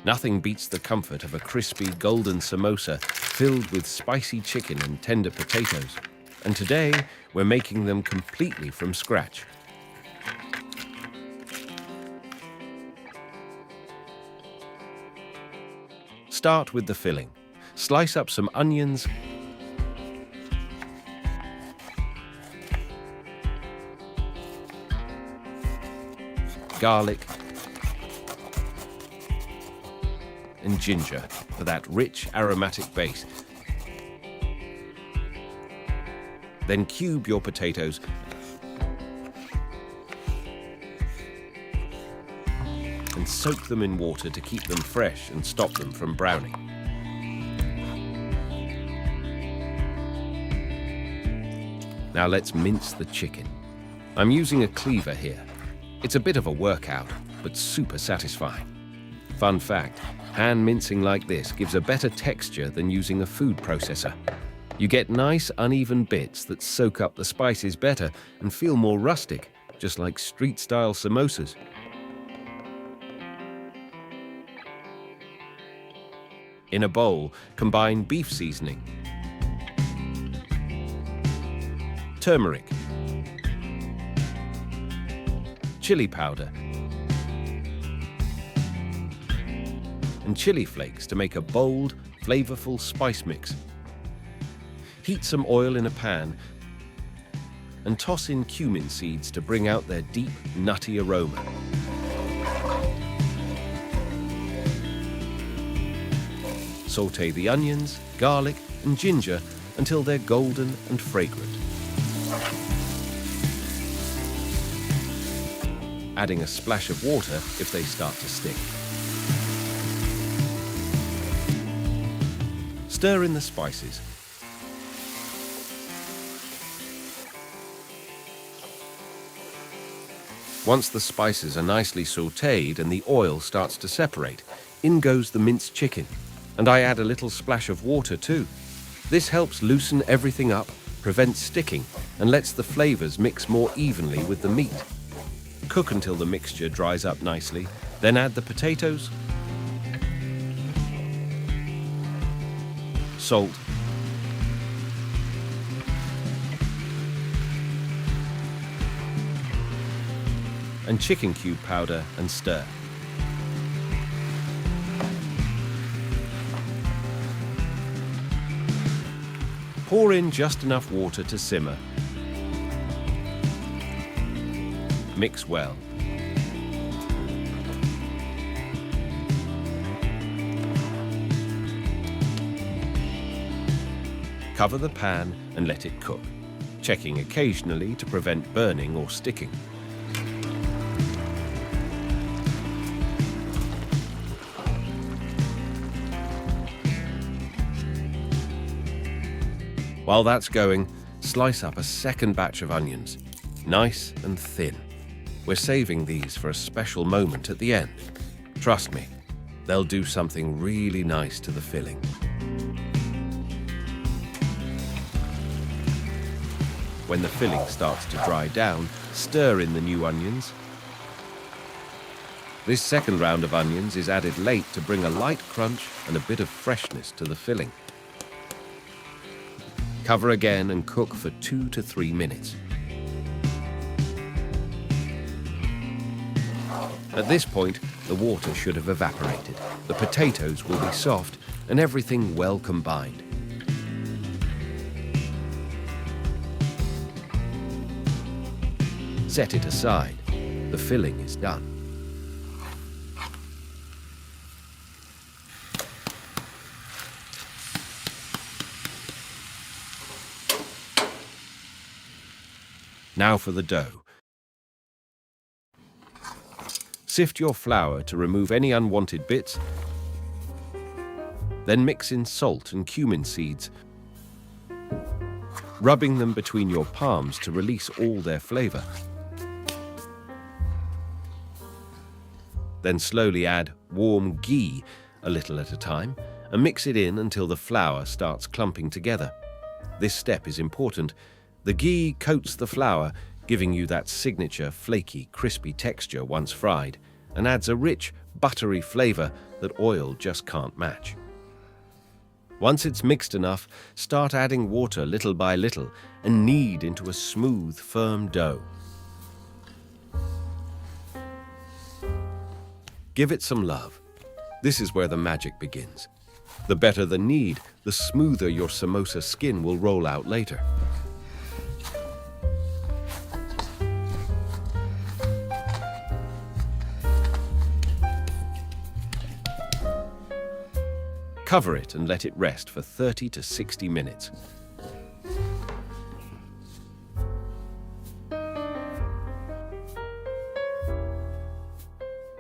Nothing beats the comfort of a crispy golden samosa filled with spicy chicken and tender potatoes. And today, we're making them completely from scratch. Start with the filling. Slice up some onions, garlic, and ginger for that rich aromatic base. Then cube your potatoes and soak them in water to keep them fresh and stop them from browning. Now let's mince the chicken. I'm using a cleaver here. It's a bit of a workout, but super satisfying. Fun fact, hand mincing like this gives a better texture than using a food processor. You get nice, uneven bits that soak up the spices better and feel more rustic, just like street-style samosas. In a bowl, combine beef seasoning, turmeric, chili powder, and chili flakes to make a bold, flavorful spice mix. Heat some oil in a pan and toss in cumin seeds to bring out their deep, nutty aroma. Sauté the onions, garlic, and ginger until they're golden and fragrant. Adding a splash of water if they start to stick. Stir in the spices. Once the spices are nicely sautéed and the oil starts to separate, in goes the minced chicken. And I add a little splash of water too. This helps loosen everything up, prevents sticking, and lets the flavors mix more evenly with the meat. Cook until the mixture dries up nicely, then add the potatoes, salt, and chicken cube powder and stir. Pour in just enough water to simmer. Mix well. Cover the pan and let it cook, checking occasionally to prevent burning or sticking. While that's going, slice up a second batch of onions, nice and thin. We're saving these for a special moment at the end. Trust me, they'll do something really nice to the filling. When the filling starts to dry down, stir in the new onions. This second round of onions is added late to bring a light crunch and a bit of freshness to the filling. Cover again and cook for 2 to 3 minutes. At this point, the water should have evaporated. The potatoes will be soft and everything well combined. Set it aside. The filling is done. Now for the dough. Sift your flour to remove any unwanted bits. Then mix in salt and cumin seeds, rubbing them between your palms to release all their flavor. Then slowly add warm ghee, a little at a time, and mix it in until the flour starts clumping together. This step is important. The ghee coats the flour, giving you that signature flaky, crispy texture once fried. and adds a rich, buttery flavor that oil just can't match. Once it's mixed enough, start adding water little by little and knead into a smooth, firm dough. Give it some love. This is where the magic begins. The better the knead, the smoother your samosa skin will roll out later. Cover it and let it rest for 30 to 60 minutes.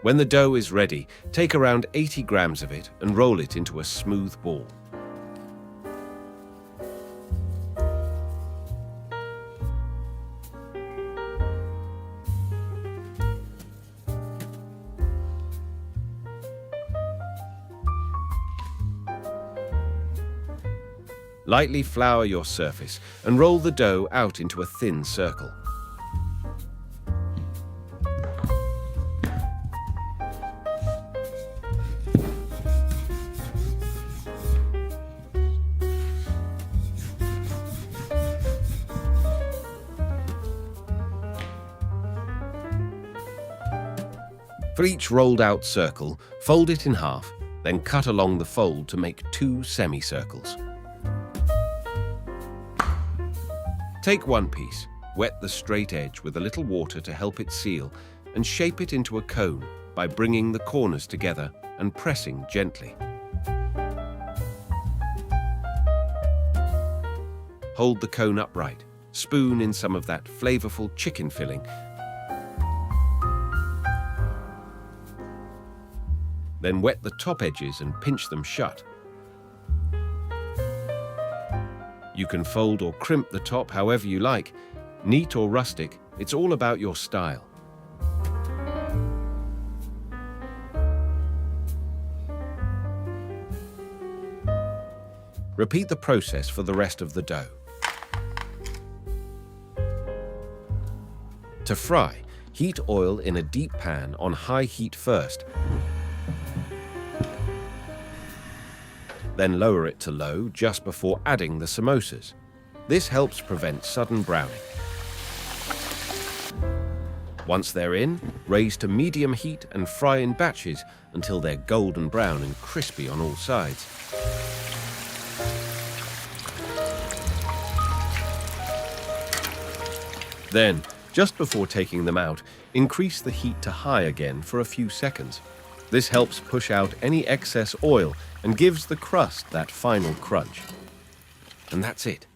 When the dough is ready, take around 80 grams of it and roll it into a smooth ball. Lightly flour your surface and roll the dough out into a thin circle. For each rolled out circle, fold it in half, then cut along the fold to make 2 semicircles. Take one piece, wet the straight edge with a little water to help it seal, and shape it into a cone by bringing the corners together and pressing gently. Hold the cone upright, spoon in some of that flavorful chicken filling, then wet the top edges and pinch them shut. You can fold or crimp the top however you like. Neat or rustic, it's all about your style. Repeat the process for the rest of the dough. To fry, heat oil in a deep pan on high heat first. Then lower it to low just before adding the samosas. This helps prevent sudden browning. Once they're in, raise to medium heat and fry in batches until they're golden brown and crispy on all sides. Then, just before taking them out, increase the heat to high again for a few seconds. This helps push out any excess oil and gives the crust that final crunch. And that's it.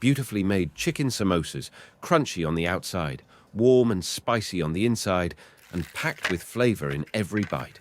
Beautifully made chicken samosas, crunchy on the outside, warm and spicy on the inside, and packed with flavor in every bite.